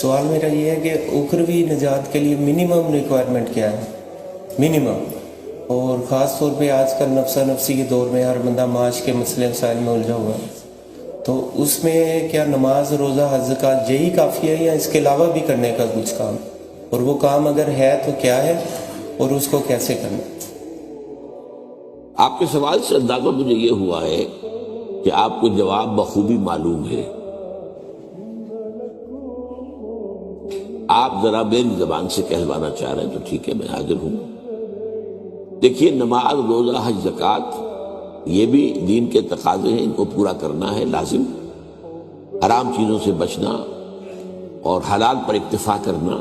سوال میرا یہ ہے کہ اخروی نجات کے لیے منیمم ریکوائرمنٹ کیا ہے؟ منیمم. اور خاص طور پہ آج کل نفسا نفسی کے دور میں ہر بندہ معاش کے مسئلے مسائل میں الجھا ہوا ہے، تو اس میں کیا نماز، روزہ، حج، زکوٰۃ یہی کافی ہے یا اس کے علاوہ بھی کرنے کا کچھ کام؟ اور وہ کام اگر ہے تو کیا ہے اور اس کو کیسے کرنا؟ آپ کے سوال سے اندازہ مجھے یہ ہوا ہے کہ آپ کو جواب بخوبی معلوم ہے. آپ ذرا میری زبان سے کہلوانا چاہ رہے ہیں تو ٹھیک ہے، میں حاضر ہوں. دیکھیے، نماز، روزہ، حج، زکوٰۃ یہ بھی دین کے تقاضے ہیں، ان کو پورا کرنا ہے لازم. حرام چیزوں سے بچنا اور حلال پر اکتفا کرنا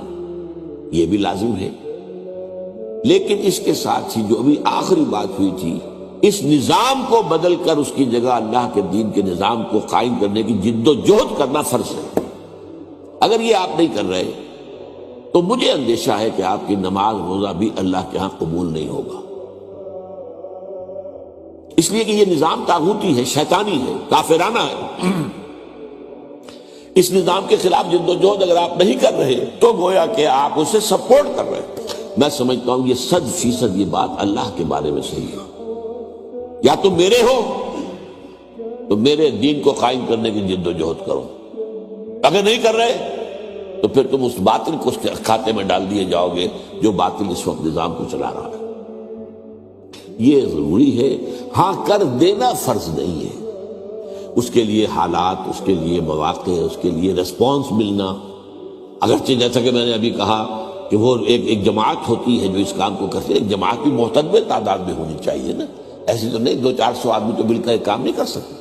یہ بھی لازم ہے. لیکن اس کے ساتھ ہی جو ابھی آخری بات ہوئی تھی، اس نظام کو بدل کر اس کی جگہ اللہ کے دین کے نظام کو قائم کرنے کی جد و جہد کرنا فرض ہے. اگر یہ آپ نہیں کر رہے تو مجھے اندیشہ ہے کہ آپ کی نماز، روزہ بھی اللہ کے ہاں قبول نہیں ہوگا. اس لیے کہ یہ نظام طاغوتی ہے، شیطانی ہے، کافرانہ ہے. اس نظام کے خلاف جد و جہد اگر آپ نہیں کر رہے تو گویا کہ آپ اسے سپورٹ کر رہے ہیں. میں سمجھتا ہوں یہ 100% یہ بات اللہ کے بارے میں صحیح ہے. یا تم میرے ہو تو میرے دین کو قائم کرنے کی جد و جہد کرو، اگر نہیں کر رہے تو پھر تم اس باطل کو اس کے کھاتے میں ڈال دیے جاؤ گے جو باطل اس وقت نظام کو چلا رہا ہے. یہ ضروری ہے. ہاں، کر دینا فرض نہیں ہے. اس کے لیے حالات، اس کے لیے مواقع، اس کے لیے ریسپانس ملنا. اگرچہ جیسا کہ میں نے ابھی کہا کہ وہ ایک جماعت ہوتی ہے جو اس کام کو کرتی ہے، ایک جماعت بھی محتدب تعداد میں ہونی چاہیے نا. ایسی تو نہیں 200-400 آدمی تو مل کر ایک کام نہیں کر سکتے.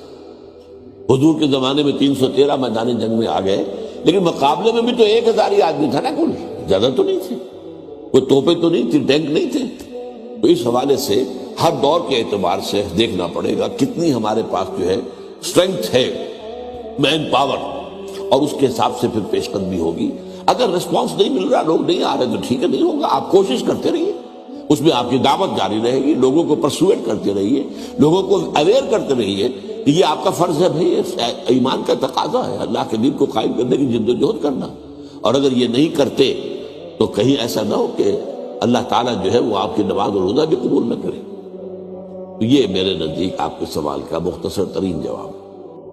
حضور کے زمانے میں 313 میدان جنگ میں آ گئے، لیکن مقابلے میں بھی تو 1000 ہی آدمی تھا نا، کل زیادہ تو نہیں تھے. کوئی توپیں تو نہیں تھی، ٹینک نہیں تھے. تو اس حوالے سے ہر دور کے اعتبار سے دیکھنا پڑے گا کتنی ہمارے پاس جو ہے اسٹرینتھ ہے، مین پاور، اور اس کے حساب سے پھر پیش قدمی ہوگی. اگر ریسپانس نہیں مل رہا، لوگ نہیں آ رہے تو ٹھیک ہے، نہیں ہوگا. آپ کوشش کرتے رہیے، اس میں آپ کی دعوت جاری رہے گی، لوگوں کو پرسویٹ کرتے رہیے، لوگوں کو اویئر کرتے رہیے. یہ آپ کا فرض ہے بھائی، ایمان کا تقاضا ہے اللہ کے دین کو قائم کرنے کی جد و جہد کرنا. اور اگر یہ نہیں کرتے تو کہیں ایسا نہ ہو کہ اللہ تعالیٰ جو ہے وہ آپ کی نماز اور روزہ بھی قبول نہ کرے. یہ میرے نزدیک آپ کے سوال کا مختصر ترین جواب.